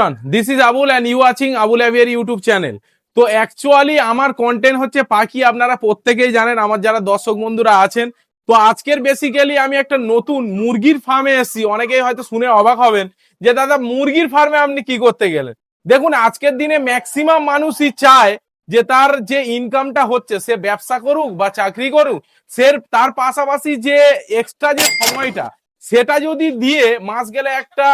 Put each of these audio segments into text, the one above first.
Everyone, this is Abul and you watching Abul aviary YouTube channel. তো actually আমার content হচ্ছে পাখি, আপনারা প্রত্যেকেই জানেন, আমার যারা দর্শক বন্ধুরা আছেন। তো আজকের বেসিক্যালি আমি একটা নতুন মুরগির ফার্মে এসেছি। অনেকেই হয়তো শুনে অবাক হবেন যে দাদা মুরগির ফার্মে আপনি কি করতে গেলেন। দেখুন, আজকের দিনে ম্যাক্সিমাম মানুষই চায় যে তার যে ইনকামটা হচ্ছে, সে ব্যবসা করুক বা চাকরি করুক, সে তার পাশাপাশি যে এক্সট্রা যে সময়টা, সেটা যদি দিয়ে মাস গেলে একটা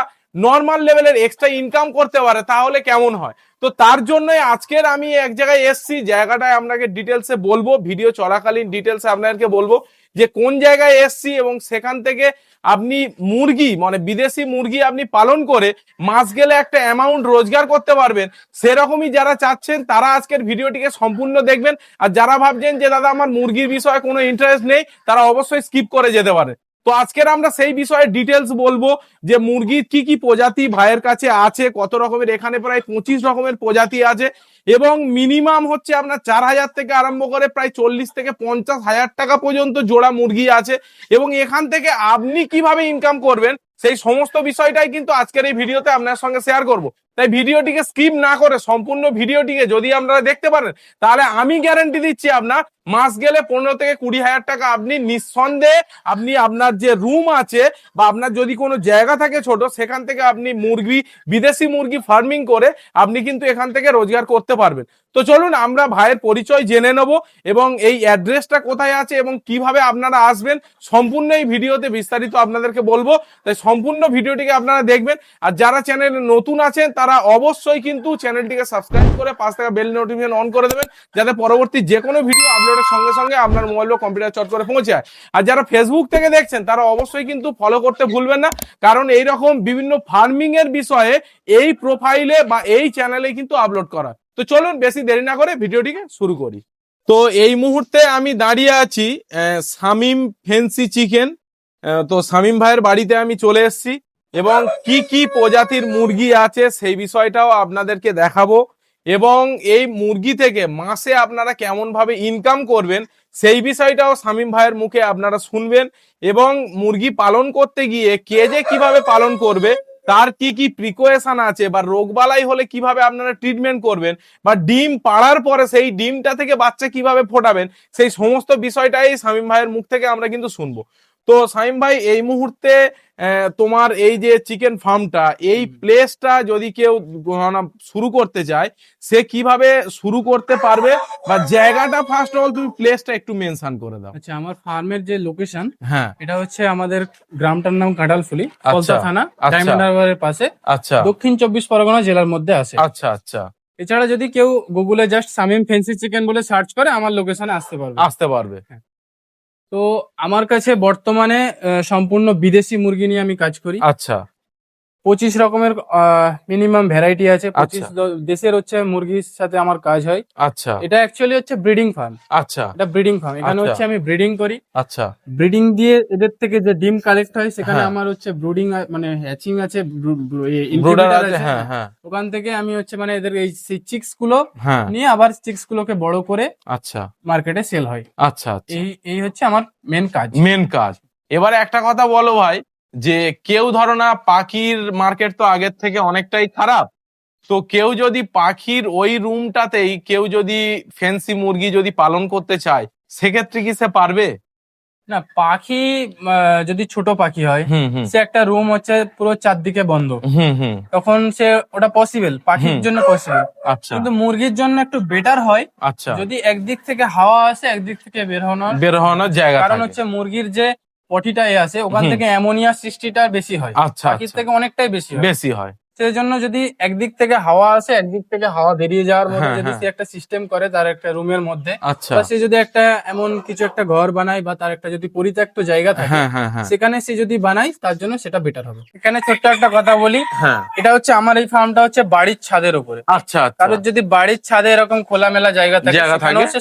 নর্মাল লেভেলের এক্সট্রা ইনকাম করতে পারে তাহলে কেমন হয়। তো তার জন্যই আজকের আমি এক জায়গায় এসছি, জায়গাটায় আপনাকে ডিটেলসে বলবো, ভিডিও চলাকালীন ডিটেলসে আপনাদেরকে বলবো যে কোন জায়গায় এসছি এবং সেখান থেকে আপনি মুরগি মানে বিদেশি মুরগি আপনি পালন করে মাস গেলে একটা অ্যামাউন্ট রোজগার করতে পারবেন। সেরকমই যারা চাচ্ছেন তারা আজকের ভিডিওটিকে সম্পূর্ণ দেখবেন। আর যারা ভাবছেন যে দাদা আমার মুরগির বিষয়ে কোনো ইন্টারেস্ট নেই, তারা অবশ্যই স্কিপ করে যেতে পারে। তো আজকের আমরা সেই বিষয়ে ডিটেলস বলবো যে মুরগির কি কি প্রজাতি ভাইয়ের কাছে আছে, কত রকমের, এখানে প্রায় 25 রকমের প্রজাতি আছে এবং মিনিমাম হচ্ছে আপনার 4,000 থেকে আরম্ভ করে প্রায় 40 থেকে 50,000 টাকা পর্যন্ত জোড়া মুরগি আছে। এবং এখান থেকে আপনি কিভাবে ইনকাম করবেন সেই সমস্ত বিষয়টাই কিন্তু আজকের এই ভিডিওতে আপনার সঙ্গে শেয়ার করব। তাই ভিডিওটিকে স্কিপ না করে সম্পূর্ণ ভিডিওটিকে যদি আপনারা দেখতে পারেন, তাহলে আমি গ্যারান্টি দিচ্ছি আপনার মাস গেলে 15 থেকে 20,000 টাকা আপনি নিঃসন্দেহে আপনি আপনার যে রুম আছে বা আপনার যদি কোনো জায়গা থাকে ছোট, সেখান থেকে আপনি মুরগি, বিদেশি মুরগি ফার্মিং করে আপনি কিন্তু এখান থেকে রোজগার করতে পারবেন। তো চলুন আমরা ভাইয়ের পরিচয় জেনে নেব এবং এই অ্যাড্রেসটা কোথায় আছে এবং কিভাবে আপনারা আসবেন সম্পূর্ণ এই ভিডিওতে বিস্তারিত আপনাদেরকে বলবো। তাই সম্পূর্ণ ভিডিওটিকে আপনারা দেখবেন। আর যারা চ্যানেলে নতুন আছেন তারা অবশ্যই কিন্তু চ্যানেলটিকে সাবস্ক্রাইব করে পাশ থেকে বেল নোটিফিকেশন অন করে দেবেন, যাতে পরবর্তী যে কোনো ভিডিও আপলোডের সঙ্গে সঙ্গে আপনার মোবাইল বা কম্পিউটার চট করে পৌঁছে যায়। আর যারা ফেসবুক থেকে দেখছেন তারা অবশ্যই কিন্তু ফলো করতে ভুলবেন না, কারণ এইরকম বিভিন্ন ফার্মিং এর বিষয়ে এই প্রোফাইলে বা এই চ্যানেলে কিন্তু আপলোড করা। তো চলুন বেশি দেরি না করে ভিডিওটিকে শুরু করি। তো এই মুহূর্তে আমি দাঁড়িয়ে আছি শামীম ফেন্সি চিকেন। তো শামীম ভাইয়ের বাড়িতে আমি চলে এসেছি এবং কি কি প্রজাতির মুরগি আছে সেই বিষয়টাও আপনাদেরকে দেখাবো এবং এই মুরগি থেকে মাসে আপনারা কেমন ভাবে ইনকাম করবেন সেই বিষয়টাও শামীম ভাইয়ের মুখে আপনারা শুনবেন। এবং মুরগি পালন করতে গিয়ে কে যে কিভাবে পালন করবে, তার কি কি প্রিকশন আছে, বা রোগবালাই হলে কিভাবে আপনারা ট্রিটমেন্ট করবেন, বা ডিম পাড়ার পরে সেই ডিমটা থেকে বাচ্চা কিভাবে ফোটাবেন, সেই সমস্ত বিষয়টাই শামীম ভাইয়ের মুখ থেকে আমরা কিন্তু শুনবো। তো শামীম ভাই, এই মুহূর্তে তোমার এই যে চিকেন ফার্মটা, এই প্লেসটা যদি কেউ শুরু করতে চায় সে কিভাবে শুরু করতে পারবে, বা জায়গাটা ফার্স্ট অফ অল তুমি প্লেসটা একটু মেনশন করে দাও। আচ্ছা, আমার ফার্মের যে লোকেশন, হ্যাঁ, এটা হচ্ছে আমাদের গ্রামটার নাম কাঁঠালফুলি, আচ্ছা, কলতা থানা, আচ্ছা, ডায়মন্ড হারবারের পাশে, আচ্ছা, দক্ষিণ 24 পরগনা জেলার মধ্যে আছে। আচ্ছা, আচ্ছা, এছাড়া যদি কেউ গুগলে জাস্ট শামীম ফেন্সি চিকেন বলে সার্চ করে আমার লোকেশনে আসতে পারবে। তো আমার কাছে বর্তমানে সম্পূর্ণ বিদেশি মুরগি নিয়ে আমি কাজ করি। আচ্ছা, 25 রকমের মিনিমাম ভ্যারাইটি আছে। 25 আচ্ছা, দেশের হচ্ছে মুরগির সাথে আমার কাজ হয়। আচ্ছা, এটা অ্যাকচুয়ালি হচ্ছে ব্রিডিং ফার্ম। আচ্ছা, এটা ব্রিডিং ফার্ম, এখানে আচ্ছা, হচ্ছে আমি ব্রিডিং করি। আচ্ছা, ব্রিডিং দিয়ে এদের থেকে যে ডিম কালেক্ট হয় সেখানে হ্যাঁ, আমার হচ্ছে ব্রুডিং মানে হ্যাচিং আছে, ব্রুডার ইনকিউবেটর আছে, আছে। হ্যাঁ, হ্যাঁ, ওখান থেকে আমি হচ্ছে মানে এদের এই চিক্স গুলো হ্যাঁ, নিয়ে আবার চিক্স গুলোকে বড় করে আচ্ছা, মার্কেটে সেল হয়। আচ্ছা, আচ্ছা, এই হচ্ছে আমার মেন কাজ। মেন কাজ। এবারে একটা কথা বলো ভাই, যে কেউ ধরো না, পাখির মার্কেট তো আগের থেকে অনেকটাই খারাপ, তো কেউ যদি পাখির ওই রুমটাতেই কেউ যদি ফ্যান্সি মুরগি যদি পালন করতে চায়, সেক্ষেত্রে কি সে পারবে? না, পাখি যদি ছোট পাখি হয়, হুম, হুম, সে একটা রুম হচ্ছে পুরো চারদিকে বন্ধ, হুম, হুম, তখন সে ওটা পসিবল, পাখির হুম, জন্য পসিবল। আচ্ছা, কিন্তু মুরগির জন্য একটু বেটার হয় আচ্ছা, যদি একদিক থেকে হাওয়া আসে, একদিক থেকে বের হওয়ানোর জায়গা কারণ থাকে। হচ্ছে মুরগির যে পটিটা আছে ওখান হুম, থেকে অ্যামোনিয়া সৃষ্টিটা বেশি হয়, আচ্ছা, পাখির আচ্ছা, থেকে অনেকটাই বেশি হয়। বেশি হয়। সেই জন্য যদি একদিক থেকে হাওয়া আসে, একদিক থেকে হাওয়া বেরিয়ে যাওয়ার মতো হ্যাঁ, যদি হ্যাঁ, সে একটা সিস্টেম করে তার একটা রুমের মধ্যে, আচ্ছা, বা সে যদি একটা এমন কিছু একটা ঘর বানায় বা তার একটা যদি পরিত্যক্ত জায়গা থাকে হ্যাঁ, হ্যাঁ, হ্যাঁ, সেখানে সে যদি বানায়, তার জন্য সেটা বেটার হবে। এখানে ছোট্ট একটা কথা বলি, হ্যাঁ, এটা হচ্ছে আমার এই ফার্মটা হচ্ছে বাড়ির ছাদের উপরে। আচ্ছা, আচ্ছা, কারোর যদি বাড়ির ছাদে এরকম খোলামেলা জায়গা থাকে সেখানেও সে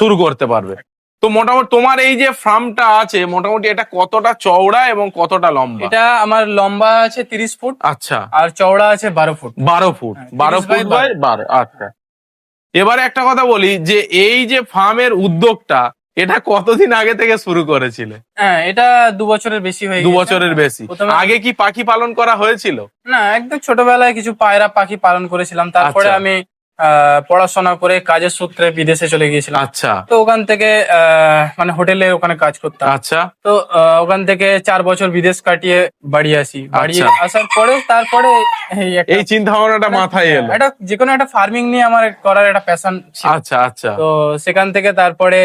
শুরু করতে পারবে। তো মোটামুটি তোমার এই যে ফার্মটা আছে, মোটামুটি এটা কতটা চওড়া এবং কতটা লম্বা? এটা আমার লম্বা আছে 30 ফুট, আচ্ছা, আর চওড়া আছে 12 ফুট। 12 foot, 12 foot by 12। আচ্ছা, এবারে একটা কথা বলি, যে এই যে ফার্মের উদ্যোগটা, এটা কতদিন আগে থেকে শুরু করেছিলে? হ্যাঁ, এটা 2 বছরের বেশি হয়ে 2 বছরের বেশি। প্রথমে- আগে কি পাখি পালন করা হয়েছিল? না, একদম ছোটবেলায় কিছু পায়রা পাখি পালন করেছিলাম, তারপরে আচ্ছা। আমি পড়াশোনা করে কাজের সূত্রে বিদেশে চলে গিয়েছিলাম। আচ্ছা তো ওখান থেকে মানে হোটেলে ওখানে কাজ করতাম। আচ্ছা তো ওখান থেকে 4 বছর বিদেশ কাটিয়ে বাড়ি আসি। বাড়ি আচ্ছা। আসার পরে তারপরে এই চিন্তা ভাবনাটা মাথায় এলো। এটা যেকোনো একটা ফার্মিং নিয়ে আমার করার একটা প্যাশন ছিল। আচ্ছা আচ্ছা তো সেখান থেকে তারপরে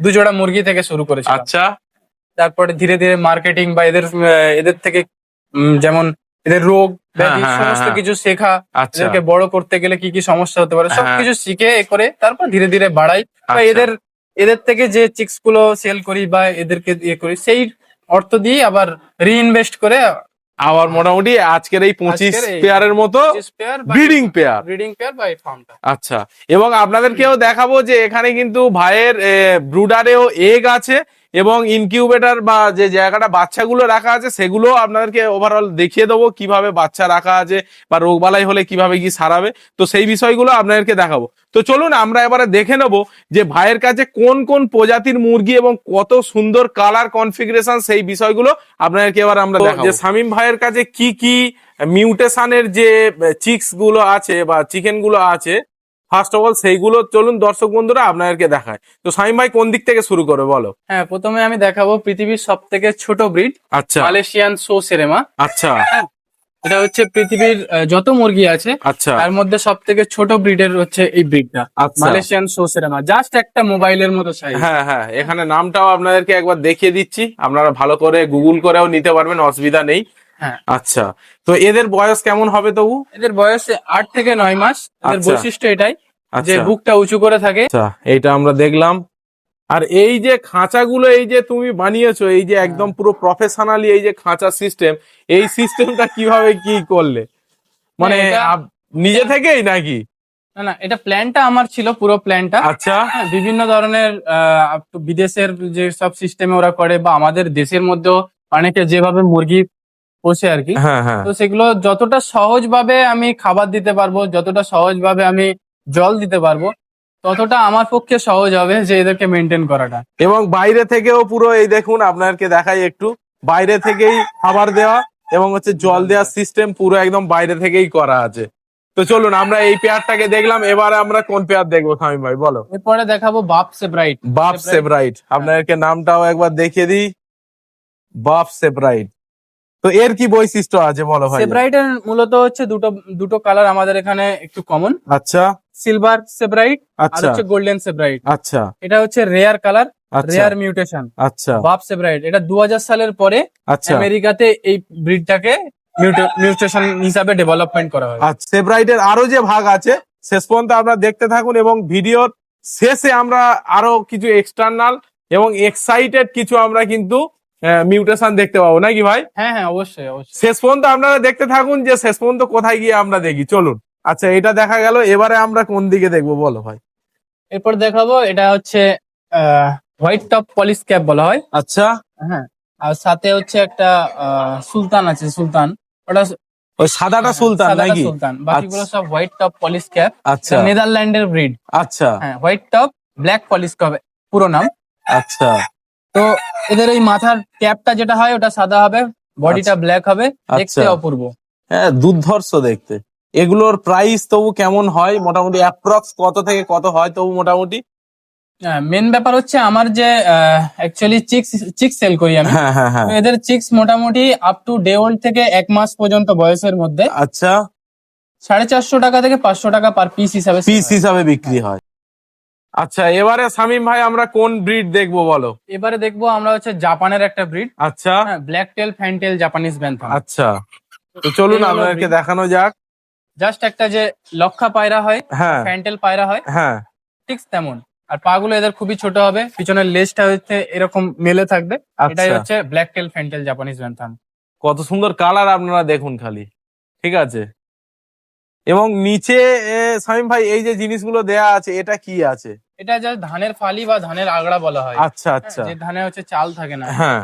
2 জোড়া মুরগি থেকে শুরু করেছিলাম। আচ্ছা তারপরে ধীরে ধীরে মার্কেটিং বা এদের থেকে যেমন এদের রোগ ব্যাধি হ্যাঁ, সমস্ত হ্যাঁ। কিছু শেখা, আচ্ছা এদেরকে বড় করতে গেলে কি কি সমস্যা হতে পারে হ্যাঁ। সবকিছু শিখে এ করে তারপর ধীরে ধীরে বাড়াই। বা আচ্ছা। এদের থেকে যে চিক্স গুলো সেল করি বা এদেরকে ইয়ে করি, সেই অর্থ দিয়ে আবার রিইনভেস্ট করে আবার মোটামুটি আজকের এই 25 আজকের এই পেয়ারের মতো 25 pair breeding pair. Breeding pair বা এই ফার্মটা। আচ্ছা, এবং আপনাদেরকেও দেখাবো যে এখানে কিন্তু ভাইয়ের ব্রুডারেও এগ আছে এবং ইনকিউবেটর বা যে জায়গাটা বাচ্চাগুলো রাখা আছে সেগুলো আপনাদেরকে ওভারঅল দেখিয়ে দেবো কিভাবে বাচ্চা রাখা আছে বা রোগবালাই হলে কিভাবে কি সারাবে, তো সেই বিষয়গুলো আপনাদেরকে দেখাবো। তো চলুন আমরা এবারে দেখে নেব যে ভাইয়ের কাছে কোন কোন প্রজাতির মুরগি এবং কত সুন্দর কালার কনফিগারেশন, সেই বিষয়গুলো আপনাদেরকে এবার আমরা দেখাবো যে শামীম ভাইয়ের কাছে কি কি মিউটেশনের যে চিক্স গুলো আছে বা চিকেন গুলো আছে ফার্স্ট অফ অল সেইগুলো চলুন দর্শক বন্ধুরা আপনাদেরকে দেখায়। তো শামীম ভাই কোন দিক থেকে শুরু করে বলো? হ্যাঁ, প্রথমে আমি দেখাবো পৃথিবীর সব থেকে ছোট ব্রিড আচ্ছা মালয়েশিয়ান শো সেরেমা। আচ্ছা এটা হচ্ছে পৃথিবীর যত মুরগি আছে আচ্ছা তার মধ্যে সব থেকে ছোট ব্রিডের হচ্ছে এই ব্রিডটা, আচ্ছা। Malaysian show সেরেমা। জাস্ট একটা মোবাইলের মতো সাইজ। হ্যাঁ হ্যাঁ, এখানে নামটাও আপনাদেরকে একবার দেখিয়ে দিচ্ছি, আপনারা ভালো করে গুগল করেও নিতে পারবেন, অসুবিধা নেই। হ্যাঁ, আচ্ছা, তো এদের বয়স কেমন হবে তবু? এদের বয়স 8 থেকে 9 মাস। এদের আচ্ছা। বৈশিষ্ট্য এটাই যে আচ্ছা বুকটা উঁচু করে থাকে। আচ্ছা, এইটা আমরা দেখলাম। আর এই যে খাঁচাগুলো এই যে তুমি বানিয়েছো, এই যে একদম পুরো প্রফেশনালি এই যে খাঁচা সিস্টেম, এই সিস্টেমটা কিভাবে কি করলে, মানে এটা- নিজে থেকেই নাকি? না না, এটা প্ল্যানটা আমার ছিল, পুরো প্ল্যানটা। আচ্ছা বিভিন্ন ধরনের বিদেশের যে সব সিস্টেমে ওরা করে বা আমাদের দেশের মধ্যেও অনেকে যেভাবে মুরগি পোষে আর কি, হ্যাঁ হ্যাঁ তো সেগুলো যতটা সহজভাবে আমি খাবার দিতে পারবো, যতটা সহজভাবে আমি জল দিতে পারবো, ততটা আমার পক্ষে সহজ হবে যে এদেরকে মেনটেন করাটা। এবং বাইরে থেকেও পুরো এই দেখুন আপনাদেরকে দেখাই একটু, বাইরে থেকেই খাবার দেওয়া এবং হচ্ছে জল দেওয়ার সিস্টেম পুরো একদম বাইরে থেকেই করা আছে। তো চলুন আমরা এই পেয়ারটাকে দেখলাম, এবারে আমরা কোন পেয়ার দেখবো শামীম ভাই বলো? এরপরে দেখাবো বাপ সেব্রাইট। বাপ সেব্রাইট, আপনাদেরকে নামটাও একবার দেখিয়ে দিই, বাপ সেব্রাইট। তো এর কি বৈশিষ্ট্য আছে বলো ভাই? সেব্রাইটের মূলত হচ্ছে দুটো কালার আমাদের এখানে একটু কমন, আচ্ছা সিলভার সেব্রাইট আর আচ্ছা হচ্ছে গোল্ডেন সেব্রাইট। আচ্ছা এটা হচ্ছে রেয়ার কালার, আচ্ছা রেয়ার মিউটেশন আচ্ছা বাপ সেব্রাইট। এটা 2000 সালের পরে আচ্ছা আমেরিকাতে এই ব্রিডটাকে মিউটেশন হিসাবে ডেভেলপমেন্ট করা হয়। আচ্ছা। সেব্রাইটের আরো যে ভাগ আছে শেষ পর্যন্ত আপনারা দেখতে থাকুন এবং ভিডিওর শেষে আমরা আরো কিছু এক্সটার্নাল এবং এক্সাইটেড কিছু আমরা কিন্তু মিউটেশন দেখতে পাবো নাকি ভাই? হ্যাঁ হ্যাঁ, অবশ্যই অবশ্যই। শেষ পর্যন্ত আপনারা দেখতে থাকুন যে শেষ পর্যন্ত কোথায় গিয়ে আমরা দেখি। চলুন, আচ্ছা এটা দেখা গেল, এবারে আমরা কোন দিকে দেখবো বলো ভাই? এরপর দেখাবো এটা হচ্ছে হোয়াইট টপ পলিশ ক্যাপ বলা হয়। আচ্ছা, হ্যাঁ, আর সাথে হচ্ছে একটা সুলতান আছে, সুলতান। ওটা ওই সাদাটা সুলতান সাদাটা নাকি? সুলতান, বাকিগুলো সব হোয়াইট টপ পলিশ ক্যাপ। আচ্ছা নেদারল্যান্ডের ব্রিড। আচ্ছা হ্যাঁ, white top black polish cap পুরো নাম। আচ্ছা তো এদের এই মাথার ক্যাপটা যেটা হয় ওটা সাদা হবে, বডিটা ব্ল্যাক হবে, দেখতে আচ্ছা। অপূর্ব। হ্যাঁ, দুর্ধর্ষ দেখতে। এগুলোর প্রাইস তবু কেমন হয় মোটামুটি, অ্যাপ্রক্স কত থেকে কত হয় তবু মোটামুটি? মেন ব্যাপার হচ্ছে আমার যে অ্যাকচুয়ালি চিক্স সেল করি আমি। হ্যাঁ হ্যাঁ হ্যাঁ তো এদের চিক্স মোটামুটি আপ টু ডে ওল্ড থেকে 1 মাস পর্যন্ত বয়সের মধ্যে আচ্ছা 450 টাকা থেকে 500 টাকা পার পিস হিসাবে পিস হিসাবে বিক্রি হয়। আচ্ছা, এবারে শামীম ভাই আমরা কোন ব্রিড দেখবো বলো? এবারে দেখবো আমরা হচ্ছে জাপানের একটা ব্রিড, আচ্ছা ব্ল্যাক টেল ফ্যান্টেল জাপানিজ ব্যান্থাম। আচ্ছা, তো চলুন এই হলো আপনাদেরকে breed। দেখানো যাক। জাস্ট একটা যে লক্ষা পায়রা হয়, হ্যাঁ ফ্যান্টেল পায়রা হয়, হ্যাঁ ঠিক তেমন। আর পাগুলো এদের খুবই ছোট হবে, পিছনের লেজটা হচ্ছে এরকম মেলে থাকবে। এটাই আচ্ছা, হচ্ছে ব্ল্যাক টেল ফ্যান্টেল জাপানিজ ব্যান্থাম। কত সুন্দর কালার আপনারা দেখুন খালি, ঠিক আছে। এবং নিচে শামীম ভাই এই যে জিনিসগুলো দেয়া আছে এটা কি আছে? এটা জাস্ট ধানের ফালি বা ধানের আগড়া বলা হয়। আচ্ছা আচ্ছা যে ধানে হচ্ছে চাল থাকে না, হ্যাঁ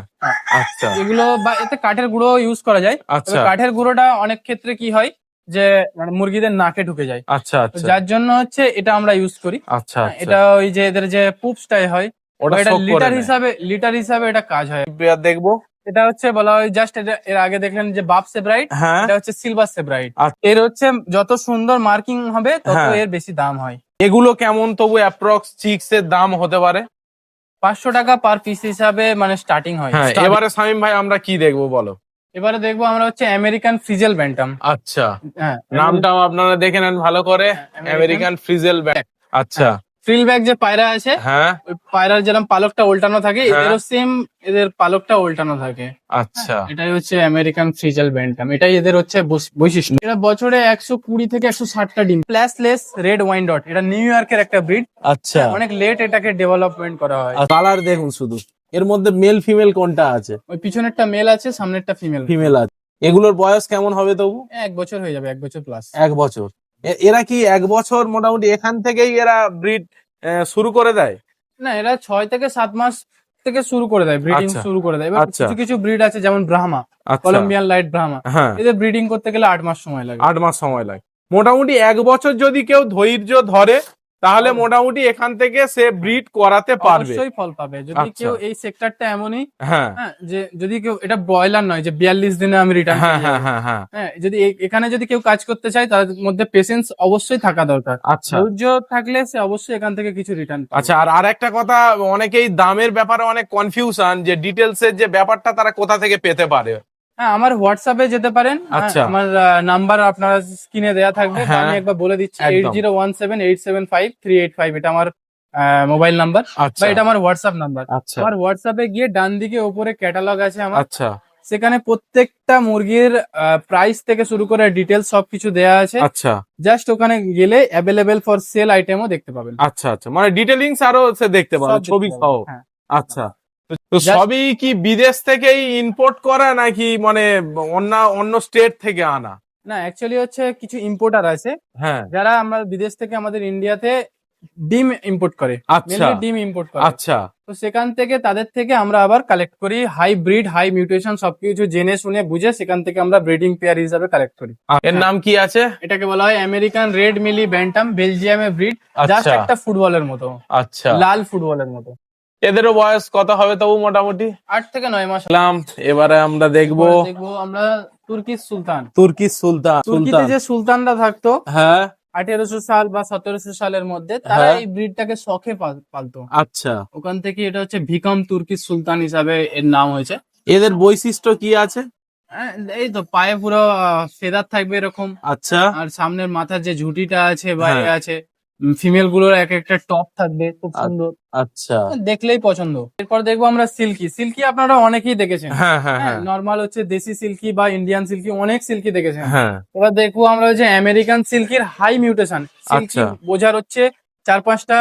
আচ্ছা এগুলো বা এতে কাঠের গুঁড়ো ইউজ করা যায়। আচ্ছা তবে কাঠের গুঁড়োটা অনেক ক্ষেত্রে কি হয় যে মানে মুরগিদের নাকে ঢুকে যায়, আচ্ছা তো আচ্ছা যার জন্য হচ্ছে এটা আমরা ইউজ করি। আচ্ছা আচ্ছা এটা ওই যে এদের যে পুপসটাই হয় ওটা এটা soak করে লিটার নেয়। হিসাবে এটা কাজ হয়। পেয়ার দেখবো। এটা হচ্ছে বলা হয় জাস্ট, এটা এর আগে দেখলেন যে বাপ সেব্রাইট, হ্যাঁ এটা হচ্ছে সিলভার সেব্রাইট। আচ্ছা। এর হচ্ছে যত সুন্দর মার্কিং হবে তত হ্যাঁ। এর বেশি দাম হয়। এগুলো কেমন তবু অ্যাপ্রক্স চিক্স এর দাম হতে পারে? 500 টাকা পার পিস হিসাবে মানে স্টার্টিং হয়। হ্যাঁ, এবারে শামীম ভাই আমরা কি দেখবো বলো? এবারে দেখবো আমরা হচ্ছে আমেরিকান ফ্রিজেল ব্যান্টাম। আচ্ছা, হ্যাঁ, নামটাও আপনারা দেখে নেন ভালো করে, আমেরিকান ফ্রিজেল ব্যাট। আচ্ছা ফ্রিল ব্যাগ যে পায়রা আছে, হ্যাঁ ওই পায়রার যেরকম পালকটা উল্টানো থাকে, হ্যাঁ। এদেরও সেম, এদের পালকটা উল্টানো থাকে। আচ্ছা এটাই হচ্ছে আমেরিকান ফ্রিজেল ব্যান্টাম, এটাই এদের হচ্ছে বৈশিষ্ট্য। এটা বছরে 120 থেকে 160টা ডিম। প্লাসলেস রেড ওয়াইন ডট, এটা নিউ ইয়র্কের একটা ব্রিড। আচ্ছা। অনেক লেট এটাকে ডেভেলপমেন্ট করা হয়। কালার দেখুন শুধু, এর মধ্যে মেল ফিমেল কোনটা আছে? ওই পিছনেরটা মেল আছে, সামনেরটা ফিমেল। ফিমেল আছে। এগুলোর বয়স কেমন হবে তবু? 1 বছর হয়ে যাবে, 1 বছর প্লাস। 1 বছর। এরা কি 1 বছর মোটামুটি এখান থেকেই এরা ব্রিড শুরু করে দেয়? না, এরা 6 থেকে 7 মাস থেকে শুরু করে দেয়, ব্রিডিং আচ্ছা। শুরু করে দেয়। এবার আচ্ছা। কিছু কিছু ব্রিড আছে যেমন ব্রাহ্মা, আচ্ছা কলম্বিয়ান লাইট ব্রাহ্মা, হ্যাঁ, এদের ব্রিডিং করতে গেলে 8 মাস সময় লাগে। 8 মাস সময় লাগে। মোটামুটি 1 বছর যদি কেউ ধৈর্য ধরে তাহলে মোটামুটি এখান থেকে সে ব্রিড করাতে পারবে। অবশ্যই ফল পাবে যদি আচ্ছা। কেউ এই সেক্টরটা এমনই, হ্যাঁ হ্যাঁ, যে যদি কেউ, এটা ব্রয়লার নয় যে 42 দিনে আমি রিটার্ন, হ্যাঁ হ্যাঁ হ্যাঁ হ্যাঁ। হ্যাঁ, যদি এখানে যদি কেউ কাজ করতে চায় তার মধ্যে পেশেন্স অবশ্যই থাকা দরকার। আচ্ছা ধৈর্য থাকলে সে অবশ্যই এখান থেকে কিছু রিটার্ন পাবে। আচ্ছা। আর একটা কথা, অনেকেই দামের ব্যাপারে অনেক কনফিউশন, যে ডিটেলস এর যে ব্যাপারটা তারা কোথা থেকে পেতে পারে? হ্যাঁ, আমার হোয়াটসঅ্যাপে যেতে পারেন। আচ্ছা। আমার নাম্বার আপনার স্ক্রিনে দেয়া থাকবে, হ্যাঁ, আমি একবার বলে দিচ্ছি। একদম। 8017875385, এটা আমার মোবাইল নাম্বার বা আচ্ছা এটা আমার হোয়াটসঅ্যাপ নাম্বার। আচ্ছা আমার হোয়াটসঅ্যাপে গিয়ে ডান দিকে উপরে ক্যাটালগ আছে আমার, আচ্ছা সেখানে প্রত্যেকটা মুরগির প্রাইস থেকে শুরু করে ডিটেলস সবকিছু দেয়া আছে। আচ্ছা জাস্ট ওখানে গেলে অ্যাভেলেবেল ফর সেল আইটেমও দেখতে পাবেন। আচ্ছা আচ্ছা, মানে ডিটেলিংস আরো সে দেখতে পাবে সব দেখতে ছবি পাবেন, সহ। হ্যাঁ। আচ্ছা, তো Just- সবই কি বিদেশ থেকেই ইম্পোর্ট করা নাকি মানে অন্য অন্য স্টেট থেকে আনা? না, অ্যাকচুয়ালি হচ্ছে কিছু ইম্পোর্টার আছে হ্যাঁ যারা আমরা বিদেশ থেকে আমাদের ইন্ডিয়াতে ডিম ইম্পোর্ট করে, আচ্ছা মেনলি ডিম ইম্পোর্ট করে। আচ্ছা তো সেখান থেকে তাদের থেকে আমরা আবার কালেক্ট করি হাই ব্রিড, হাই মিউটেশন সবকিছু জেনে শুনে বুঝে সেখান থেকে আমরা ব্রিডিং পেয়ার হিসাবে কালেক্ট করি। এর নাম কি আছে? এটাকে বলা হয় আমেরিকান রেড মিলি ব্যান্টাম, বেলজিয়ামের ব্রিড, জাস্ট আচ্ছা একটা ফুটবলের মতো, আচ্ছা। লাল ফুটবলের মতো। এদেরও বয়স কত হবে তবু মোটামুটি? 8 থেকে 9 মাস। এবারে আমরা দেখবো দেখবো আমরা তুর্কিশ সুলতান। তুর্কি সুলতান। তুর্কিতে যে সুলতানরা থাকতো হ্যাঁ 1800 সাল বা 1700 সালের মধ্যে, তারা হ্যাঁ। এই ব্রিডটাকে শখে পালতো। আচ্ছা। ওখান থেকে এটা হচ্ছে ভিকাম তুর্কিশ সুলতান হিসাবে এর নাম হয়েছে। এদের বৈশিষ্ট্য কি আছে? এই তো পায়ে পুরো ফেদার থাকবে এরকম, আচ্ছা আর সামনের মাথার যে ঝুঁটিটা আছে বা হ্যাঁ। এ আছে, ফিমেল গুলোর এক একটা টপ থাকবে, খুব সুন্দর, আচ্ছা দেখলেই পছন্দ। এরপর দেখবো আমরা সিল্কি। সিল্কি আপনারা অনেকেই দেখেছেন, হ্যাঁ হ্যাঁ হ্যাঁ নর্মাল হচ্ছে দেশি সিল্কি বা ইন্ডিয়ান সিল্কি, অনেক সিল্কি দেখেছেন। হ্যাঁ এবার দেখবো আমরা হচ্ছে আমেরিকান সিল্কির হাই মিউটেশন। সিল্কি আচ্ছা। বোঝার হচ্ছে 4-5টা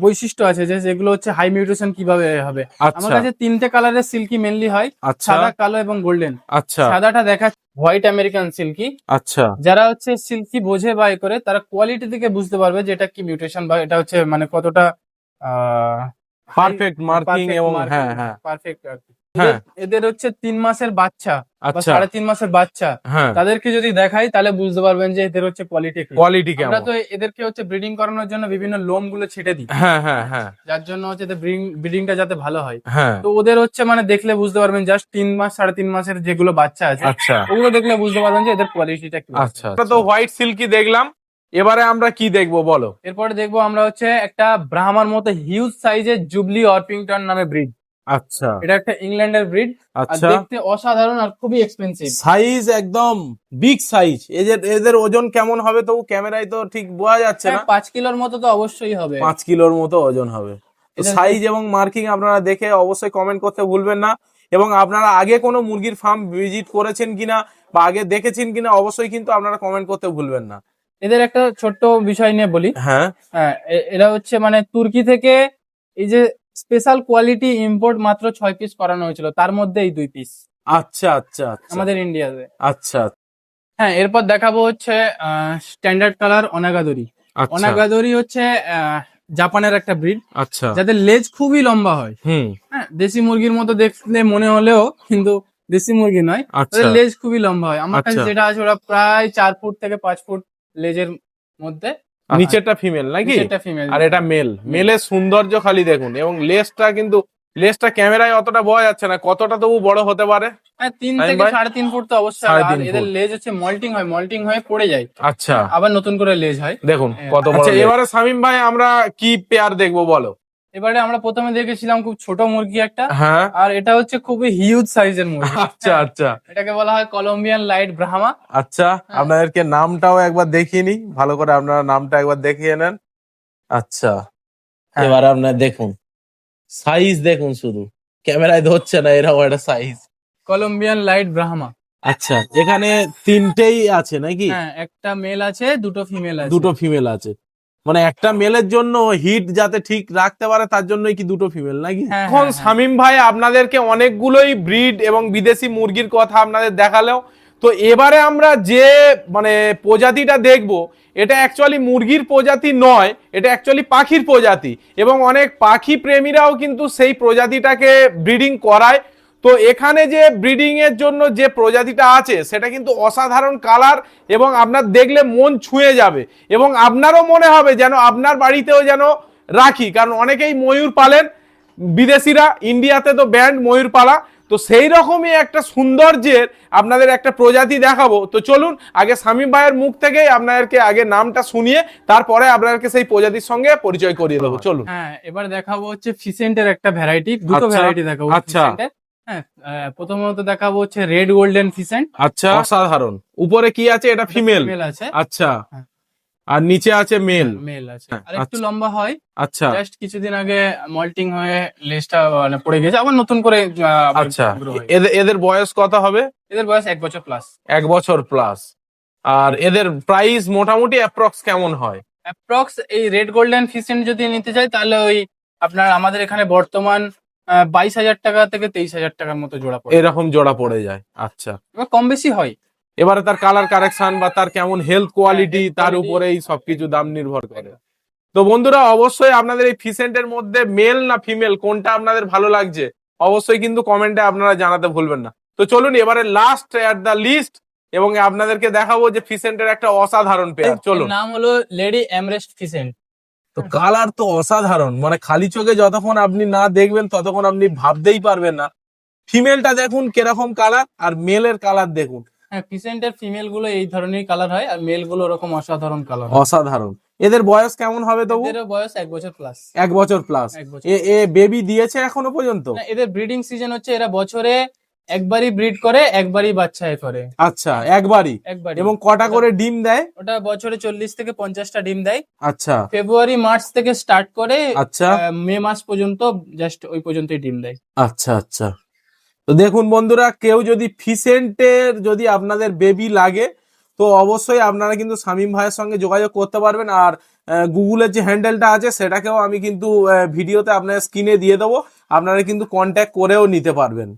বৈশিষ্ট্য আছে, যে যেগুলো হচ্ছে হাই মিউটেশন কিভাবে হবে। আমার আচ্ছা কাছে 3টে কালারের সিল্কি মেনলি হয়, আচ্ছা সাদা, কালো এবং গোল্ডেন। আচ্ছা সাদাটা দেখা হোয়াইট আমেরিকান সিল্কি। আচ্ছা যারা হচ্ছে সিল্কি বোঝে বাই করে, তারা কোয়ালিটি থেকে বুঝতে পারবে যে এটা কি মিউটেশন বা এটা হচ্ছে মানে কতটা পারফেক্ট মার্কিং এবং হ্যাঁ হ্যাঁ পারফেক্ট। হ্যাঁ। এদের হচ্ছে 3 মাসের বাচ্চা বা আচ্ছা 3.5 মাসের বাচ্চা, হ্যাঁ তাদেরকে যদি দেখাই তাহলে বুঝতে পারবেন যে এদের হচ্ছে কোয়ালিটি। কোয়ালিটি আমরা কেমন? তো এদেরকে হচ্ছে ব্রিডিং করানোর জন্য বিভিন্ন লোম গুলো ছেটে দিই, হ্যাঁ হ্যাঁ হ্যাঁ যার জন্য হচ্ছে ব্রিডিংটা যাতে ভালো হয়। হ্যাঁ তো ওদের হচ্ছে মানে দেখলে বুঝতে পারবেন, জাস্ট 3 মাস 3.5 মাসের যেগুলো বাচ্চা আছে, আচ্ছা ওগুলো দেখলে বুঝতে পারবেন যে এদের কোয়ালিটিটা কি। আচ্ছা। আমরা তো হোয়াইট সিল্কি দেখলাম, এবারে আমরা কি দেখবো বলো? এরপরে দেখবো আমরা হচ্ছে একটা ব্রাহ্মার মতো হিউজ সাইজের জুবলি অর্পিংটন নামে ব্রিড। আচ্ছা এটা একটা ইংল্যান্ডের ব্রিড, আর আচ্ছা। দেখতে অসাধারণ আর খুবই এক্সপেন্সিভ। সাইজ একদম বিগ সাইজ। এদের ওজন কেমন হবে তবু ক্যামেরায় তো ঠিক বোঝা যাচ্ছে না। 5 কিলোর মতো তো অবশ্যই হবে। 5 কিলোর মতো ওজন হবে। সাইজ এবং মার্কিং আপনারা দেখে অবশ্যই কমেন্ট করতে ভুলবেন না, এবং আপনারা আগে কোনো মুরগির ফার্ম ভিজিট করেছেন কিনা বা আগে দেখেছেন কিনা অবশ্যই কিন্তু আপনারা কমেন্ট করতে ভুলবেন না। এদের একটা ছোট্ট বিষয় নিয়ে বলি। হ্যাঁ হ্যাঁ, এরা হচ্ছে মানে তুর্কি থেকে এই যে স্পেশাল কোয়ালিটি ইম্পোর্ট মাত্র 6 পিস করানো হয়েছিল, তার মধ্যে এই 2 পিস আচ্ছা আচ্ছা আচ্ছা আমাদের ইন্ডিয়াতে। আচ্ছা হ্যাঁ, এরপর দেখাবো হচ্ছে স্ট্যান্ডার্ড কালার অনাগাদরি। আচ্ছা অনাগাদরি হচ্ছে জাপানের একটা ব্রিড, আচ্ছা যাদের লেজ খুবই লম্বা হয়। হুম হ্যাঁ, দেশি মুরগির মতো দেখলে মনে হলেও কিন্তু দেশি মুরগি নয়, আচ্ছা ওদের লেজ খুবই লম্বা হয়। আমার কাছে আচ্ছা। যেটা আছে ওরা প্রায় 4 ফুট থেকে 5 ফুট লেজের মধ্যে, নিচেরটা ফিমেল নাকি? এটা ফিমেল। আর এটা মেল। মেলের সৌন্দর্য খালি দেখুন, এবং লেজটা ক্যামেরায় অতটা বোঝা যাচ্ছে না, কতটা তবু বড় হতে পারে? হ্যাঁ 3 সামিম থেকে ভাই? 3.5 ফুট তো অবশ্যই। 3.5 আর এদের ফুট। লেজ হচ্ছে মল্টিং হয়ে পড়ে যায়, আচ্ছা, আবার নতুন করে লেজ হয়। দেখুন কত বড়। আচ্ছা, এবারে শামীম ভাই আমরা কি পেয়ার দেখবো বলো? এবারে আমরা প্রথমে দেখেছিলাম খুব ছোট মুরগি একটা, হ্যাঁ, আর এটা হচ্ছে খুবই হিউজ সাইজের মুরগি। আচ্ছা আচ্ছা এটাকে বলা হয় কলম্বিয়ান লাইট ব্রাহ্মা। আচ্ছা, আপনাদেরকে নামটাও একবার দেখিয়ে নিই, ভালো করে আপনারা নামটা একবার দেখিয়ে নেন। আচ্ছা, হ্যাঁ। এবার আপনার দেখুন সাইজ, দেখুন শুধু ক্যামেরায় ধরছে না, এরকম একটা সাইজ। Colombian light Brahma. আচ্ছা, এখানে তিনটেই আছে নাকি? হ্যাঁ, একটা মেল আছে, দুটো ফিমেল আছে। দুটো ফিমেল আছে, মানে একটা মেলের জন্য হিট যাতে ঠিক রাখতে পারে তার জন্যই কি দুটো ফিমেল নাকি? হ্যাঁ, এখন হ্যাঁ, শামীম ভাই আপনাদেরকে অনেকগুলোই ব্রিড এবং বিদেশি মুরগির কথা আপনাদের দেখালেও, তো এবারে আমরা যে মানে প্রজাতিটা দেখব, এটা অ্যাকচুয়ালি মুরগির প্রজাতি নয়, এটা অ্যাকচুয়ালি পাখির প্রজাতি, এবং অনেক পাখি প্রেমীরাও কিন্তু সেই প্রজাতিটাকে ব্রিডিং করায়। তো এখানে যে ব্রিডিং এর জন্য যে প্রজাতিটা আছে সেটা কিন্তু অসাধারণ কালার, এবং আপনার দেখলে মন ছুঁয়ে যাবে, এবং আপনারও মনে হবে যেন আপনার বাড়িতেও যেন রাখি, কারণ অনেকেই ময়ূর পালেন, বিদেশিরা, ইন্ডিয়াতে তো ব্যান্ড ময়ূর পালা। তো সেই রকমই একটা সৌন্দর্যের আপনাদের একটা প্রজাতি দেখাবো। তো চলুন আগে শামীম ভাইয়ের মুখ থেকেই আপনাদেরকে আগে নামটা শুনিয়ে তারপরে আপনাদেরকে সেই প্রজাতির সঙ্গে পরিচয় করিয়ে দেবো। চলুন। হ্যাঁ, এবার দেখাবো হচ্ছে ফিসেন্টের একটা ভ্যারাইটি, দুটো আচ্ছা, ভ্যারাইটি দেখাবো আচ্ছা। ফিসেন্টের। হ্যাঁ, প্রথমত দেখাবো হচ্ছে রেড গোল্ডেন ফিসেন্ট। আচ্ছা, অসাধারণ। উপরে কি আছে? এটা ফিমেল আছে। আচ্ছা, হ্যাঁ। আর নিচে আছে মেল। মেল আছে, হ্যাঁ, আর একটু আচ্ছা। লম্বা হয়। আচ্ছা জাস্ট কিছুদিন আগে মল্টিং হয়ে লেজটা মানে পড়ে গেছে, আবার নতুন করে আবার আচ্ছা, grow হয়ে গেছে। এদের বয়স কত হবে? এদের বয়স 1 বছর প্লাস। 1 বছর প্লাস। আর এদের প্রাইস মোটামুটি অ্যাপ্রক্স কেমন হয়? অ্যাপ্রক্স এই রেড গোল্ডেন ফিসেন্ট যদি নিতে চাই তাহলে ওই আপনার আমাদের এখানে বর্তমান 22,000 টাকা থেকে 23,000 টাকার মতো জোড়া পড়ে, এরকম জোড়া পড়ে যায়। আচ্ছা, এবার কম বেশি হয়। এবারে তার কালার কারেকশন বা তার কেমন হেলথ কোয়ালিটি, health তার quality, উপরেই সবকিছু দাম নির্ভর করে। তো বন্ধুরা অবশ্যই আপনাদের এই ফিসেন্টের মধ্যে মেল না ফিমেল কোনটা আপনাদের ভালো লাগছে অবশ্যই কিন্তু কমেন্টে আপনারা জানাতে ভুলবেন না। তো চলুন এবারে লাস্ট এট দ্য লিস্ট, এবং আপনাদেরকে দেখাবো যে ফিসেন্টের একটা অসাধারণ পেয়ার। চলুন। এর নাম হলো লেডি এমরেস্ট ফিসেন্ট। তো কালার তো অসাধারণ, মানে খালি চোখে যতক্ষণ আপনি না দেখবেন ততক্ষণ আপনি ভাবতেই পারবেন না। ফিমেলটা দেখুন কিরকম কালার, আর মেলের কালার দেখুন। হ্যাঁ, ফিসেন্টের ফিমেল গুলো এই ধরনের কালার হয়, আর মেল গুলো ওরকম অসাধারণ কালার। অসাধারণ। এদের বয়স কেমন হবে তবু? এদের বয়স 1 বছর প্লাস। 1 বছর প্লাস। 1 বছর। এ বেবি দিয়েছে এখনো পর্যন্ত? না, এদের ব্রিডিং সিজন হচ্ছে এরা বছরে একবারই ব্রিড করে, একবারই বাচ্চা করে। আচ্ছা, একবারই। এবং কটা করে ডিম দেয়? ওটা বছরে 40 থেকে 50টা ডিম দেয়। আচ্ছা, ফেব্রুয়ারি মার্চ থেকে স্টার্ট করে আচ্ছা, মে মাস পর্যন্ত, জাস্ট ওই পর্যন্তই ডিম দেয়। আচ্ছা, আচ্ছা। তো দেখুন বন্ধুরা, কেউ যদি ফিসেন্টের যদি আপনাদের বেবি লাগে তো অবশ্যই আপনারা কিন্তু শামীম ভাইয়ের সঙ্গে যোগাযোগ করতে পারবেন। আর গুগলের যে হ্যান্ডেলটা আছে সেটাকেও আমি কিন্তু ভিডিওতে আপনার স্ক্রিনে দিয়ে দেবো, আপনারা কিন্তু কন্ট্যাক্ট করেও নিতে পারবেন।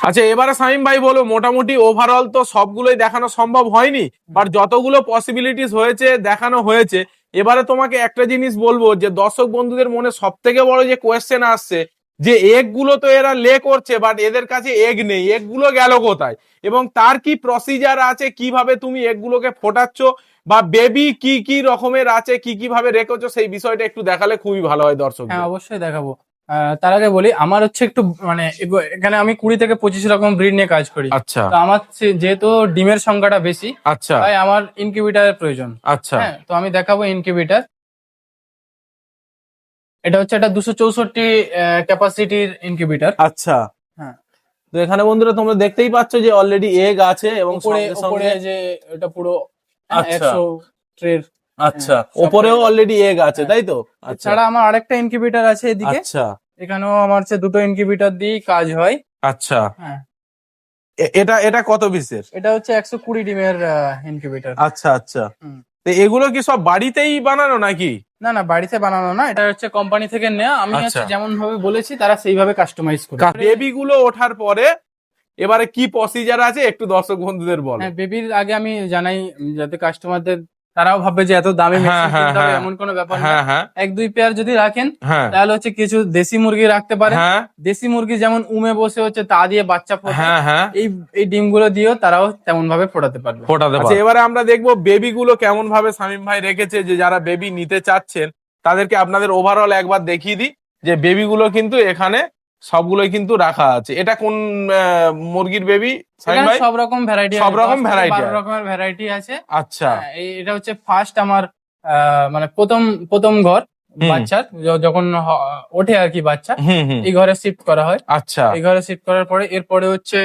আচ্ছা, এবারে শামীম ভাই বলো, মোটামুটি ওভারঅল তো সবগুলোই দেখানো সম্ভব হয়নি, বাট যতগুলো পসিবিলিটিস হয়েছে দেখানো হয়েছে। এবারে তোমাকে একটা জিনিস বলবো, যে দর্শক বন্ধুদের মনে সব থেকে বড় যে কোয়েশ্চেন আসছে, যে এগ গুলো তো এরা লে করছে, বাট এদের কাছে এগ নেই, এগ গুলো গেল কোথায়, এবং তার কি প্রসিজার আছে, কিভাবে তুমি এগ গুলোকে ফোটাচ্ছ, বা বেবি কি কি রকমের আছে, কি কিভাবে রেখেছো, সেই বিষয়টা একটু দেখালে খুবই ভালো হয় দর্শক। হ্যাঁ, অবশ্যই দেখাবো। তার আগে বলি, আমার হচ্ছে একটু মানে এখানে আমি 20 থেকে 25 রকম ব্রিড নিয়ে কাজ করি। আচ্ছা, তো আমার যেহেতু ডিমের সংখ্যাটা বেশি, আচ্ছা, তাই আমার ইনকিউবেটারের প্রয়োজন। আচ্ছা, হ্যাঁ, তো আমি দেখাবো ইনকিউবেটার। এটা হচ্ছে একটা 264 ক্যাপাসিটির ইনকিউবেটার। আচ্ছা। হ্যাঁ, তো এখানে বন্ধুরা তোমরা দেখতেই পাচ্ছ যে অলরেডি এগ আছে, এবং উপরে সঙ্গে সঙ্গে উপরে যে এটা পুরো আচ্ছা, 100 ট্রের। আচ্ছা, হ্যাঁ, ওপরেও অলরেডি এগ আছে, তাই তো? আচ্ছা, ছাড়া আমার আরেকটা ইনকিউবেটার আছে এদিকে। আচ্ছা, এখানেও আমার হচ্ছে দুটো ইনকিউবেটার দিয়েই কাজ হয়। আচ্ছা। হ্যাঁ, এটা এটা কত পিসের? এটা হচ্ছে 120 ডিমের ইনকিউবেটার। আচ্ছা, আচ্ছা। তো এগুলো কি সব বাড়িতেই বানানো নাকি? না না, বাড়িতে বানানো না, এটা হচ্ছে কোম্পানি থেকে নেওয়া। আমি আচ্ছা। হচ্ছে যেমন ভাবে বলেছি তারা সেইভাবে কাস্টমাইজ করে। বেবি গুলো ওঠার পরে এবারে কি প্রসিজার আছে একটু দর্শক বন্ধুদের বলো। হ্যাঁ, বেবির আগে আমি জানাই যাতে কাস্টমারদের তারাও ভাববে যে এত দামি হ্যাঁ, মেশিন হ্যাঁ, কিনতে হবে, হ্যাঁ। এমন কোনো ব্যাপার না। হ্যাঁ হ্যাঁ 1-2 পেয়ার যদি রাখেন হ্যাঁ তাহলে হচ্ছে কিছু দেশি মুরগি রাখতে পারেন। হ্যাঁ দেশি মুরগি যেমন উমে বসে হচ্ছে তা দিয়ে বাচ্চা ফোটায়, হ্যাঁ হ্যাঁ এই এই ডিমগুলো দিয়েও তারাও তেমন ভাবে ফোটাতে পারবে। ফোটাতে পারে। আচ্ছা, এবারে আমরা দেখবো বেবি গুলো কেমন ভাবে শামীম ভাই রেখেছে, যে যারা বেবি নিতে চাচ্ছেন তাদেরকে আপনাদের ওভারঅল একবার দেখিয়ে দিই যে বেবি গুলো কিন্তু এখানে সবগুলোই কিন্তু রাখা আছে। এটা কোন মুরগির বেবি শামীম এখানে ভাই? সব রকম ভ্যারাইটি, সব রকম variety 12 আছে। রকমের ভ্যারাইটি আছে। আচ্ছা এটা হচ্ছে ফার্স্ট আমার মানে প্রথম প্রথম ঘর হুম। বাচ্চার, যখন ওঠে আর কি বাচ্চা, হুম হুম এই ঘরে শিফট করা হয়। আচ্ছা এই ঘরে শিফট করার পরে এরপরে হচ্ছে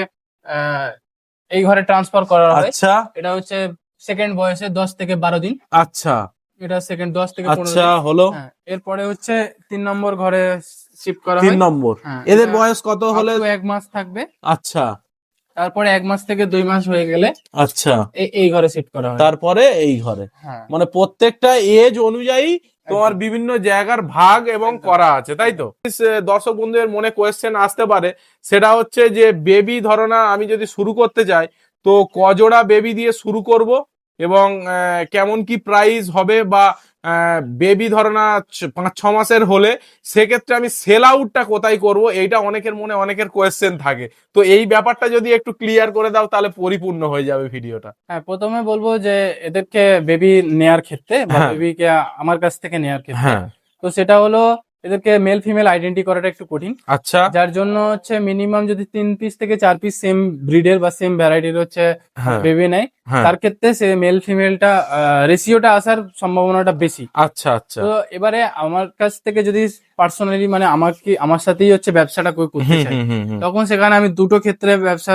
এই ঘরে ট্রান্সফার করা হয়। আচ্ছা এটা হচ্ছে সেকেন্ড বয়সে 10 থেকে 12 দিন। আচ্ছা এটা সেকেন্ড 10 থেকে 15 আচ্ছা দিন। হলো হ্যাঁ, এরপরে হচ্ছে 3 নম্বর ঘরে শিফট করা 3 হয়। নম্বর। হ্যাঁ, এদের এটা বয়স কত হলে? 1 মাস থাকবে। আচ্ছা তারপরে 1 মাস থেকে 2 মাস হয়ে গেলে আচ্ছা এই ঘরে শিফট করা হয়। তারপরে এই ঘরে, হ্যাঁ, মানে প্রত্যেকটা এজ অনুযায়ী তোমার বিভিন্ন জায়গার ভাগ এবং একদম। করা আছে, তাই তো? দর্শক বন্ধুদের মনে কোয়েশ্চেন আসতে পারে, সেটা হচ্ছে যে বেবি ধরো না আমি যদি শুরু করতে চাই তো কজোড়া বেবি দিয়ে শুরু করব এবং কেমন কি প্রাইস হবে, বা বেবি ধরো না 5-6 মাসের হলে সেক্ষেত্রে আমি সেল আউটটা কোথায় করব, এইটা অনেকের মনে অনেকের কোয়েশ্চেন থাকে। তো এই ব্যাপারটা যদি একটু ক্লিয়ার করে দাও তাহলে পরিপূর্ণ হয়ে যাবে ভিডিওটা। হ্যাঁ, প্রথমে বলবো যে এদেরকে বেবি নেয়ার ক্ষেত্রে বা হ্যাঁ। বেবিকে আমার কাছ থেকে নেয়ার ক্ষেত্রে, হ্যাঁ তো সেটা হলো এদেরকে মেল ফিমেল আইডেন্টি করাটা একটু কঠিন। আচ্ছা যার জন্য হচ্ছে মিনিমাম যদি 3 পিস থেকে 4 পিস সেম ব্রিডের বা সেম ভ্যারাইটির হচ্ছে হ্যাঁ বেবি নেয়, হ্যাঁ তার ক্ষেত্রে সে মেল ফিমেলটা রেশিওটা আসার সম্ভাবনাটা বেশি। আচ্ছা আচ্ছা তো এবারে আমার কাছ থেকে যদি পার্সোনালি মানে আমার সাথেই হচ্ছে ব্যবসাটা করতে হুম চাই, হুম হুম হুম তখন সেখানে আমি দুটো ক্ষেত্রে ব্যবসা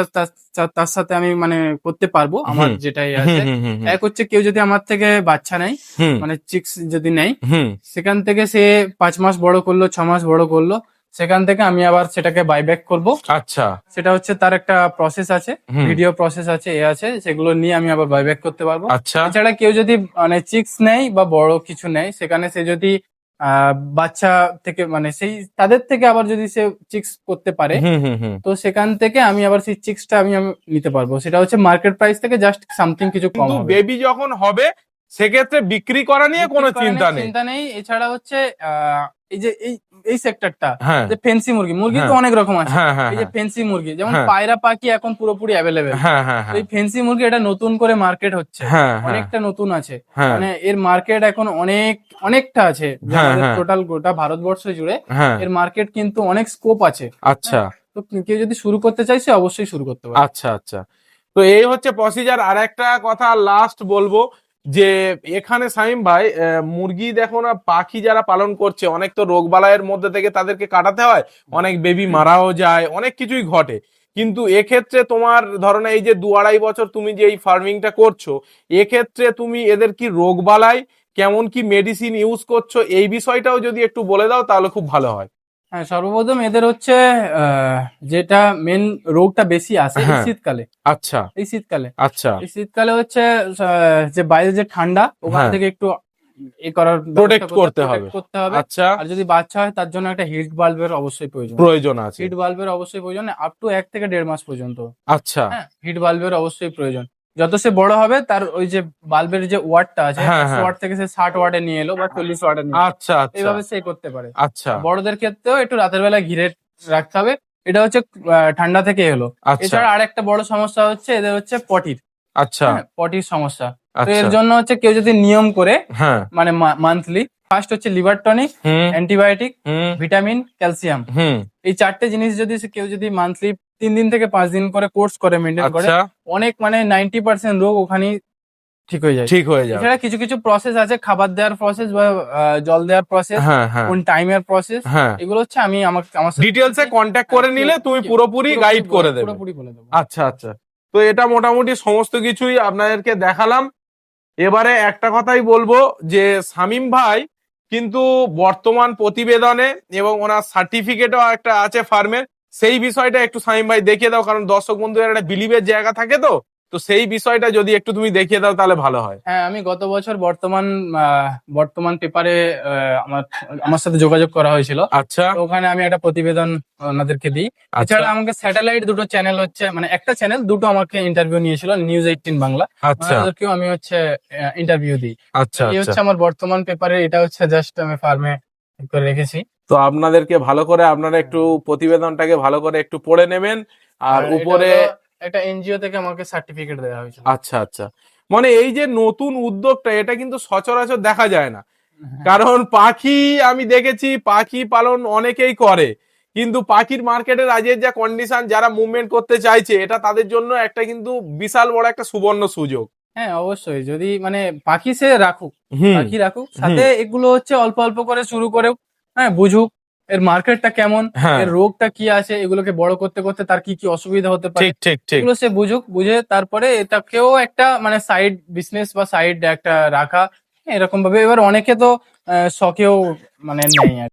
তার সাথে আমি মানে করতে পারবো। আমার হুম। যেটাই হুম আছে, হুম হুম হুম এক হচ্ছে কেউ যদি আমার থেকে বাচ্চা নেয়, হুম মানে চিক্স যদি নেয়, হুম সেখান থেকে সে 5 মাস বড় করলো, 6 মাস বড় করলো, সেখান থেকে আমি আবার সেটাকে বাইব্যাক করব। আচ্ছা সেটা হচ্ছে তার একটা প্রসেস আছে, হুম। ভিডিও প্রসেস আছে, এ আছে, সেগুলো নিয়ে আমি আবার বাইব্যাক করতে পারবো। আচ্ছা এছাড়া কেউ যদি মানে চিক্স নেয় বা বড় কিছু নেয়, সেখানে সে যদি বাচ্চা থেকে মানে সেই তাদের থেকে আবার যদি সে চিক্স করতে পারে, হুম হুম হুম তো সেখান থেকে আমি আবার সেই চিক্সটা আমি নিতে পারবো। সেটা হচ্ছে মার্কেট প্রাইস থেকে জাস্ট সামথিং কিছু কম কিন্তু হবে। বেবি যখন হবে সেক্ষেত্রে বিক্রি করা নিয়ে কোনো বিক্রি করা চিন্তা নিয়ে নেই। চিন্তা নেই। এছাড়া হচ্ছে এই যে এই সেক্টরটা, হ্যাঁ যে ফেন্সি মুরগি, মুরগি তো হ্যাঁ অনেক রকম আছে। হ্যাঁ হ্যাঁ এই যে ফেন্সি মুরগি, যেমন হ্যাঁ। পায়রা পাখি এখন পুরোপুরি অ্যাভেলেবেল। হ্যাঁ হ্যাঁ তো এই ফেন্সি মুরগি এটা নতুন করে মার্কেট হচ্ছে, হ্যাঁ হ্যাঁ অনেকটা নতুন আছে। হ্যাঁ মানে এর মার্কেট এখন অনেকটা আছে, যে হ্যাঁ, আমাদের হ্যাঁ। টোটাল গোটা ভারতবর্ষ জুড়ে হ্যাঁ এর মার্কেট কিন্তু অনেক স্কোপ আছে। আচ্ছা তো কেউ যদি শুরু করতে চাইছে অবশ্যই শুরু করতে পারে। আচ্ছা আচ্ছা। তো এই হচ্ছে প্রসিজার। আর একটা কথা লাস্ট বলবো যে এখানে শামীম ভাই মুরগি দেখো না, পাখি যারা পালন করছে অনেক তো রোগ বালাইয়ের মধ্যে থেকে তাদেরকে কাটাতে হয়, অনেক বেবি মারাও যায়, অনেক কিছুই ঘটে। কিন্তু এক্ষেত্রে তোমার ধরো না এই যে 2-2.5 বছর তুমি যে এই ফার্মিংটা করছো, এক্ষেত্রে তুমি এদের কি রোগ বালাই, কেমন কি মেডিসিন ইউজ করছো, এই বিষয়টাও যদি একটু বলে দাও তাহলে খুব ভালো হয়। হ্যাঁ, সর্বপ্রথম এদের হচ্ছে যেটা মেন রোগটা বেশি আসে এই হ্যাঁ শীতকালে। আচ্ছা এই শীতকালে আচ্ছা এই শীতকালে হচ্ছে যে বাইরে যে ঠান্ডা, ওখান হ্যাঁ। থেকে একটু এ করার প্রোটেক্ট করতে protect হবে। করতে হবে। আচ্ছা আর যদি বাচ্চা হয় তার জন্য একটা হিট বাল্বের অবশ্যই প্রয়োজন। প্রয়োজন আছে। হিট বাল্বের অবশ্যই প্রয়োজন, আপ টু 1 থেকে 1.5 মাস পর্যন্ত। আচ্ছা হ্যাঁ, হিট বাল্বের অবশ্যই প্রয়োজন। যত সে বড় হবে তার ওই যে বাল্বের যে ওয়াটটা আছে, হ্যাঁ, 100 হ্যাঁ। ওয়াট থেকে সে 60 ওয়াটে নিয়ে এলো বা 40 ওয়াটে নিয়ে এলো। আচ্ছা আচ্ছা এইভাবে সে করতে পারে। আচ্ছা আর বড়দের ক্ষেত্রেও একটু রাতের বেলা ঘিরে রাখতে হবে। এটা হচ্ছে ঠান্ডা থেকে এলো। আচ্ছা এছাড়া আরেকটা বড় সমস্যা হচ্ছে এদের হচ্ছে পটির। আচ্ছা হ্যাঁ, পটির সমস্যা। তো আচ্ছা এর জন্য হচ্ছে কেউ যদি নিয়ম করে হ্যাঁ মানে মান্থলি, ফার্স্ট হচ্ছে লিভার টনিক, হুম অ্যান্টিবায়োটিক, হুম ভিটামিন, ক্যালসিয়াম, হুম এই 4টে জিনিস যদি কেউ যদি মান্থলি 3 দিন থেকে 5 দিন করে কোর্স করে, মেনটেন করে, আচ্ছা অনেক মানে 90% রোগ ওখানেই ঠিক হয়ে যায়। ঠিক হয়ে যাবে। এছাড়া কিছু কিছু প্রসেস আছে, খাবার দেওয়ার প্রসেস বা জল দেওয়ার প্রসেস, হ্যাঁ হ্যাঁ কোন টাইমের প্রসেস, হ্যাঁ এগুলো হচ্ছে আমি আমার সাথে ডিটেলসে কন্ট্যাক্ট করে নিলে তুমি পুরোপুরি গাইড করে দেবে। পুরোপুরি বলে দেবো। আচ্ছা আচ্ছা। তো এটা মোটামুটি সমস্ত কিছুই আপনাদেরকে দেখালাম। এবারে একটা কথাই বলবো যে শামীম ভাই কিন্তু বর্তমান প্রতিবেদনে এবং ওনার সার্টিফিকেটও একটা আছে ফার্মের, সেই বিষয়টা একটু শামীম ভাই দেখিয়ে দাও, কারণ দর্শক বন্ধুদের একটা বিলিভের জায়গা থাকে তো, তো সেই বিষয়টা যদি একটু তুমি দেখিয়ে দাও তাহলে ভালো হয়। হ্যাঁ, আমি গত বছর বর্তমান পেপারে আমার আমার সাথে যোগাযোগ করা হয়েছিল। আচ্ছা তো ওখানে আমি একটা প্রতিবেদন ওনাদেরকে দিই। আচ্ছা এছাড়া আমাকে স্যাটেলাইট দুটো চ্যানেল হচ্ছে, মানে একটা চ্যানেল দুটো আমাকে ইন্টারভিউ নিয়েছিল, নিউজ 18 বাংলা। আচ্ছা ওদেরকেও আমি হচ্ছে ইন্টারভিউ দিই। আচ্ছা এই আচ্ছা। হচ্ছে আমার বর্তমান পেপারে, এটা হচ্ছে জাস্ট আমি ফার্মে করে রেখেছি। তো আপনাদেরকে ভালো করে আপনারা একটু প্রতিবেদনটাকে ভালো করে একটু পড়ে নেবেন। আর এটা উপরে হলো একটা এনজিও থেকে আমাকে সার্টিফিকেট দেওয়া হয়েছিল। আচ্ছা আচ্ছা, মানে এই যে নতুন উদ্যোগটা এটা কিন্তু সচরাচর দেখা যায় না। হ্যাঁ। কারণ পাখি আমি দেখেছি পাখি পালন অনেকেই করে, কিন্তু পাখির মার্কেটের আজকের যা কন্ডিশন, যারা মুভমেন্ট করতে চাইছে এটা তাদের জন্য একটা কিন্তু বিশাল বড় একটা সুবর্ণ সুযোগ। হ্যাঁ, অবশ্যই, যদি মানে পাখি সে রাখুক, হুম পাখি রাখুক, সাথে এগুলো হচ্ছে অল্প অল্প করে শুরু করেও, হ্যাঁ, বুঝুক এর মার্কেটটা কেমন, হ্যাঁ এর রোগটা কি আছে, এগুলোকে বড় করতে করতে তার কি কি অসুবিধা হতে পারে, ঠিক ঠিক ঠিক। এগুলো সে বুঝুক, বুঝে তারপরে এটাকেও একটা মানে সাইড বিজনেস বা সাইড একটা রাখা, এরকম ভাবে। এবার অনেকে তো শখেও মানে নেই আর কি।